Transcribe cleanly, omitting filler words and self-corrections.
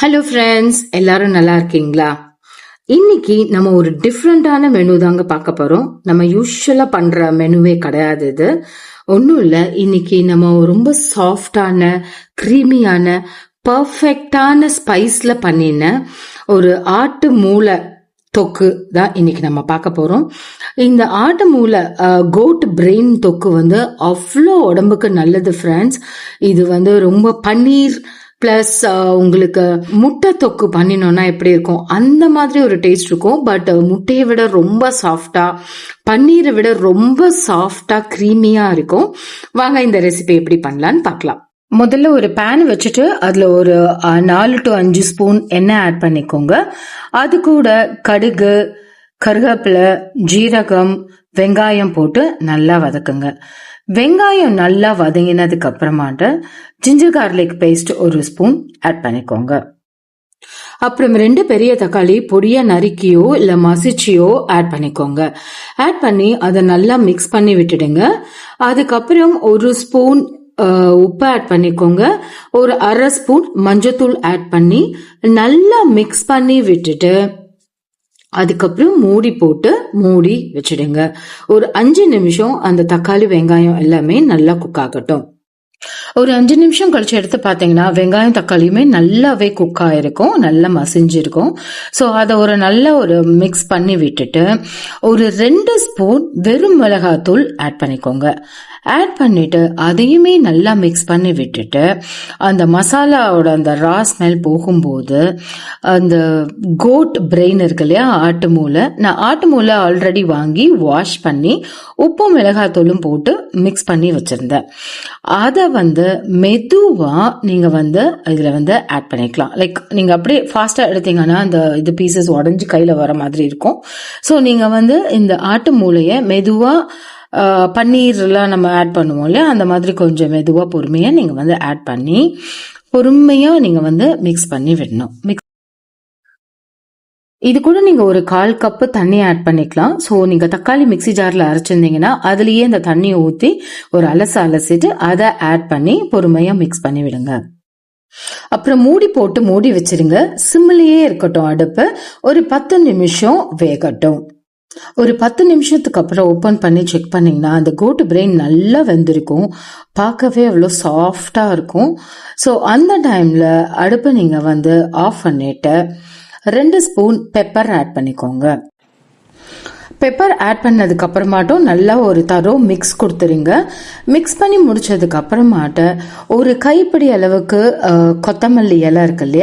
Hello friends, எல்லாரும் நல்லா இருக்கீங்களா? இன்னைக்கு நம்ம ஒரு டிஃப்ரெண்டான மெனு தாங்க பார்க்க போறோம். நம்ம யூஸ்வலா பண்ற மெனுவே கிடையாது இது. ஒன்றும் இல்லை, இன்னைக்கு நம்ம ரொம்ப சாஃப்டான க்ரீமியான பர்ஃபெக்டான ஸ்பைஸ்ல பண்ணின ஒரு ஆட்டு மூளை தொக்கு தான் இன்னைக்கு நம்ம பார்க்க போறோம். இந்த ஆட்டு மூளை கோட் பிரெயின் தொக்கு வந்து அவ்வளோ உடம்புக்கு நல்லது ஃப்ரெண்ட்ஸ். இது வந்து ரொம்ப பன்னீர் பிளஸ் உங்களுக்கு முட்டை தொக்கு பண்ணினோம்னா எப்படி இருக்கும் அந்த மாதிரி ஒரு டேஸ்ட் இருக்கும். பட் முட்டையை விட ரொம்ப சாஃப்டா, பன்னீரை விட ரொம்ப சாஃப்டா க்ரீமியா இருக்கும். வாங்க இந்த ரெசிபி எப்படி பண்ணலான்னு பார்க்கலாம். முதல்ல ஒரு பேன் வச்சுட்டு அதுல ஒரு 4 to 5 ஸ்பூன் எண்ணெய் ஆட் பண்ணிக்கோங்க. அது கூட கடுகு, கருவேப்பிலை, ஜீரகம், வெங்காயம் போட்டு நல்லா வதக்குங்க. வெங்காயம் நல்லா வதங்கினதுக்கு அப்புறமாட்டு ஜிஞ்சர் கார்லிக் பேஸ்ட் ஒரு ஸ்பூன் ஆட் பண்ணிக்கோங்க. அப்புறம் 2 பெரிய தக்காளி பொடியா நறுக்கியோ இல்ல மசிச்சியோ ஆட் பண்ணிக்கோங்க. ஆட் பண்ணி அதை நல்லா மிக்ஸ் பண்ணி விட்டுடுங்க. அதுக்கப்புறம் ஒரு ஸ்பூன் உப்பு ஆட் பண்ணிக்கோங்க. ஒரு அரை ஸ்பூன் மஞ்சத்தூள் ஆட் பண்ணி நல்லா மிக்ஸ் பண்ணி விட்டுட்டு அதுக்கப்புறம் மூடி போட்டு மூடி வச்சிடுங்க. ஒரு 5 நிமிஷம் அந்த தக்காளி வெங்காயம் எல்லாமே நல்லா குக் ஆகட்டும். ஒரு 5 நிமிஷம் கழிச்சு எடுத்து பாத்தீங்கன்னா வெங்காயம் தக்காளியுமே நல்லாவே குக் ஆயிருக்கும், நல்லா மசிஞ்சிருக்கும். ஸோ அதை ஒரு நல்ல ஒரு மிக்ஸ் பண்ணி விட்டுட்டு ஒரு 2 ஸ்பூன் வெறும் மிளகாத்தூள் ஆட் பண்ணிக்கோங்க. ஆட் பண்ணிட்டு அதையுமே நல்லா மிக்ஸ் பண்ணி விட்டுட்டு அந்த மசாலாவோட அந்த ரா ஸ்மெல் போகும்போது அந்த கோட் பிரெயின் இருக்கு இல்லையா, ஆட்டு மூளை, நான் ஆட்டு மூளை ஆல்ரெடி வாங்கி வாஷ் பண்ணி உப்பு மிளகாத்தூளும் போட்டு மிக்ஸ் பண்ணி வச்சிருந்தேன். அதை வந்து மெதுவா நீங்க வந்து இதுல வந்து ஆட் பண்ணிக்கலாம். லைக் நீங்க அப்படியே ஃபாஸ்டா எடுத்தீங்கன்னா அந்த இது பீசஸ் உடஞ்சி கையில வர மாதிரி இருக்கும். ஸோ நீங்க வந்து இந்த ஆட்டு மூளைய மெதுவா பன்னீர்லாம் நம்ம ஆட் பண்ணுவோம் இல்லையா, அந்த மாதிரி கொஞ்சம் மெதுவா பொறுமையா நீங்க வந்து ஆட் பண்ணி பொறுமையா நீங்க வந்து மிக்ஸ் பண்ணி விடணும். இது கூட நீங்க ஒரு 1/4 கப்பு தண்ணி ஆட் பண்ணிக்கலாம். ஸோ நீங்க தக்காளி மிக்சி ஜார்ல அரைச்சிருந்தீங்கன்னா அதுலயே இந்த தண்ணியை ஊற்றி ஒரு அலசிட்டு அதை ஆட் பண்ணி பொறுமையா மிக்ஸ் பண்ணி விடுங்க. அப்புறம் மூடி போட்டு மூடி வச்சிருங்க. சிம்மிலேயே இருக்கட்டும் அடுப்பு. ஒரு 10 நிமிஷம் வேகட்டும். ஒரு 10 நிமிஷத்துக்கு அப்புறம் ஓப்பன் பண்ணி செக் பண்ணீங்கன்னா அந்த கோட்டு பிரெயின் நல்லா வெந்திருக்கும், பார்க்கவே அவ்வளோ சாஃப்டா இருக்கும். ஸோ அந்த டைம்ல அடுப்பை நீங்க வந்து ஆஃப் பண்ணிட்டு 2 ஸ்பூன் பெப்பர் ஆட் பண்ணிக்கோங்க. பெப்பர் ஆட் பண்ணதுக்கு அப்புறமாட்டும் நல்லா ஒரு தரோ மிக்ஸ் கொடுத்துருங்க. மிக்ஸ் பண்ணி முடிச்சதுக்கு அப்புறமாட்ட ஒரு கைப்பிடி அளவுக்கு கொத்தமல்லி இலை இருக்கு இல்லையா,